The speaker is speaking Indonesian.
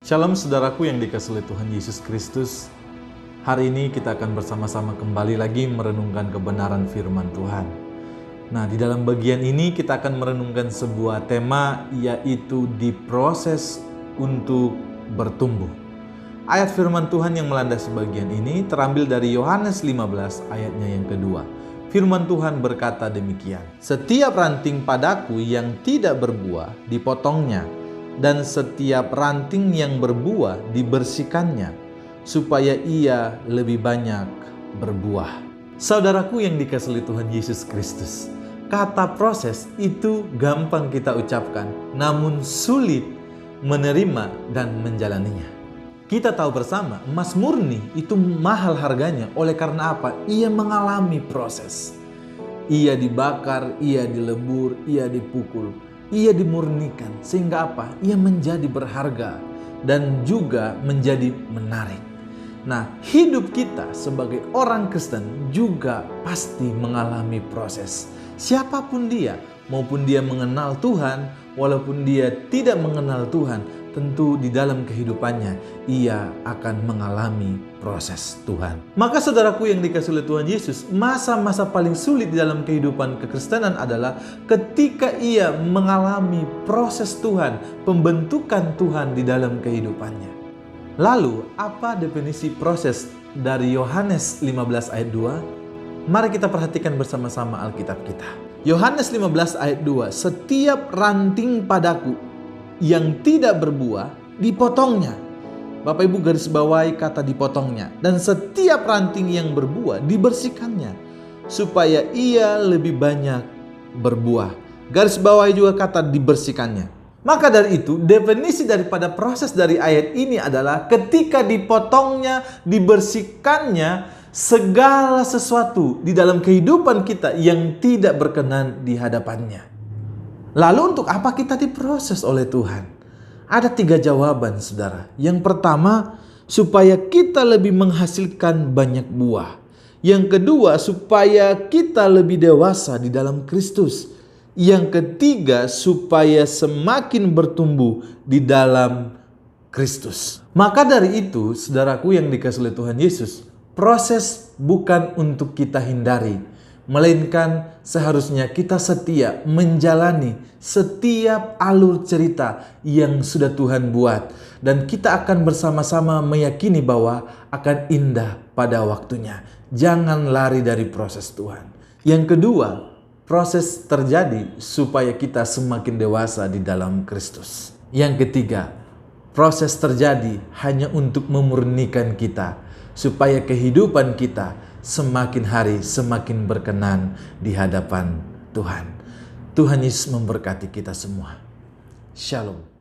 Shalom saudaraku yang dikasihi oleh Tuhan Yesus Kristus. Hari ini kita akan bersama-sama kembali lagi merenungkan kebenaran firman Tuhan. Nah, di dalam bagian ini kita akan merenungkan sebuah tema, yaitu diproses untuk bertumbuh. Ayat firman Tuhan yang melandasi bagian ini terambil dari Yohanes 15 ayatnya yang kedua. Firman Tuhan berkata demikian, "Setiap ranting padaku yang tidak berbuah dipotongnya, dan setiap ranting yang berbuah dibersihkannya, supaya ia lebih banyak berbuah." Saudaraku yang dikasihi Tuhan Yesus Kristus, kata proses itu gampang kita ucapkan, namun sulit menerima dan menjalaninya. Kita tahu bersama, emas murni itu mahal harganya. Oleh karena apa? Ia mengalami proses. Ia dibakar, ia dilebur, ia dipukul, ia dimurnikan. Sehingga apa? Ia menjadi berharga dan juga menjadi menarik. Nah, hidup kita sebagai orang Kristen juga pasti mengalami proses. Siapapun dia, maupun dia mengenal Tuhan, walaupun dia tidak mengenal Tuhan, tentu di dalam kehidupannya ia akan mengalami proses Tuhan. Maka saudaraku yang dikasihi oleh Tuhan Yesus, masa-masa paling sulit di dalam kehidupan kekristenan adalah ketika ia mengalami proses Tuhan, pembentukan Tuhan di dalam kehidupannya. Lalu, apa definisi proses dari Yohanes 15 ayat 2? Mari kita perhatikan bersama-sama Alkitab kita. Yohanes 15 ayat 2, "Setiap ranting padaku yang tidak berbuah dipotongnya." Bapak Ibu garis bawahi kata dipotongnya. "Dan setiap ranting yang berbuah dibersihkannya, supaya ia lebih banyak berbuah." Garis bawahi juga kata dibersihkannya. Maka dari itu, definisi daripada proses dari ayat ini adalah ketika dipotongnya, dibersihkannya segala sesuatu di dalam kehidupan kita yang tidak berkenan di hadapannya. Lalu untuk apa kita diproses oleh Tuhan? Ada 3 jawaban, saudara. Yang pertama, supaya kita lebih menghasilkan banyak buah. Yang kedua, supaya kita lebih dewasa di dalam Kristus. Yang ketiga, supaya semakin bertumbuh di dalam Kristus. Maka dari itu, saudaraku yang dikasihi oleh Tuhan Yesus, proses bukan untuk kita hindari, melainkan seharusnya kita setia menjalani setiap alur cerita yang sudah Tuhan buat. Dan kita akan bersama-sama meyakini bahwa akan indah pada waktunya. Jangan lari dari proses Tuhan. Yang kedua, proses terjadi supaya kita semakin dewasa di dalam Kristus. Yang ketiga, proses terjadi hanya untuk memurnikan kita, supaya kehidupan kita semakin hari semakin berkenan di hadapan Tuhan. Tuhan Yesus memberkati kita semua. Shalom.